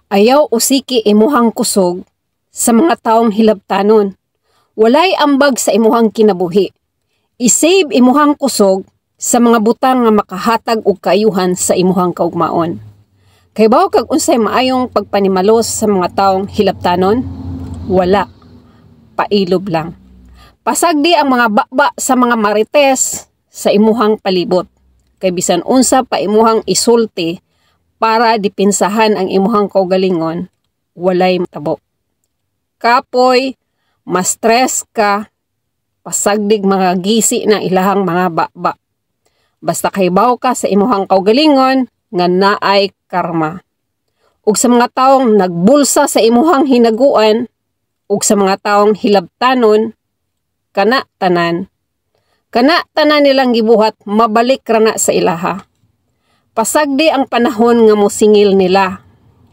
Ayaw usiki imuhang kusog sa mga taong hilabtanon. Walay ambag sa imuhang kinabuhi. I-save imuhang kusog sa mga butang nga makahatag og kaayuhan sa imuhang kaugmaon. Kay bawo kag unsay maayong pagpanimalos sa mga taong hilabtanon? Wala. Pailob lang. Pasagdi ang mga baba sa mga marites sa imuhang palibot. Kay bisan unsa pa imuhang isulti para dipinsahan ang imuhang kaugalingon, walay matabo. Kapoy, ma-stress ka, pasagdig mga gisi ng ilahang mga baba. Basta kaybaw ka sa imuhang kaugalingon, nga naay karma. Ug sa mga taong nagbulsa sa imuhang hinaguan, ug sa mga taong hilabtanon, kana tanan nilang gibuhat mabalik rana sa ilaha. Pasagdi ang panahon nga mosingil nila.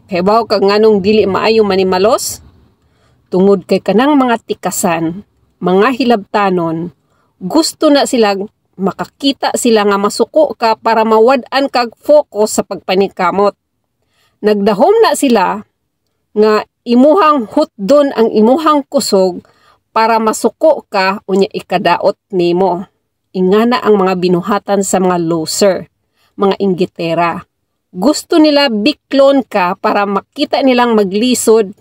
Kay bawo kag nganong dili maayo manimalos? Tungod kay kanang mga tikasan, mga hilabtanon, gusto na sila makakita sila nga masuko ka para mawad-an kag focus sa pagpanikamot. Nagdahom na sila nga imuhang hutdon ang imuhang kusog para masuko ka unya ikadaot nimo. Ingana ang mga binuhatan sa mga loser, mga inggitera. Gusto nila biklon ka para makita nilang maglisod.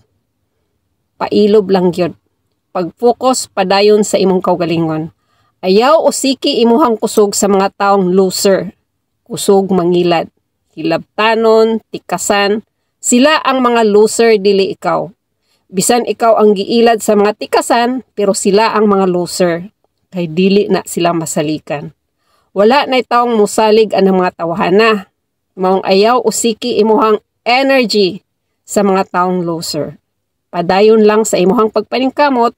Pailob lang yun. Pag-focus padayon sa imong kaugalingon. Ayaw usiki imuhang kusog sa mga taong loser. Kusog mangilad. Hilabtanon, tikasan. Sila ang mga loser, dili ikaw. Bisan ikaw ang giilad sa mga tikasan, pero sila ang mga loser. Kay dili na sila masalikan. Wala na taong musalig ang mga tawhana. Maong ayaw usiki imuhang energy sa mga taong loser. Padayon lang sa imuhang pagpaningkamot,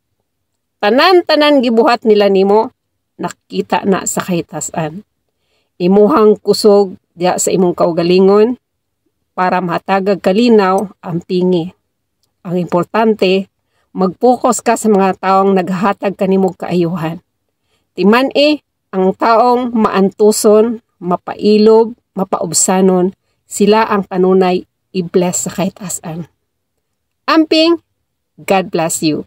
tanan-tanan gibuhat nila nimo, nakita na sa kahitasan. Imuhang kusog diya sa imong kaugalingon para mahatagag kalinaw ang pingi. Ang importante, mag-focus ka sa mga taong naghahatag kanimong kaayuhan. Timan ang taong maantuson, mapailob, mapaubsanon, sila ang kanunay i-bless sa kahitasan. Amping, God bless you.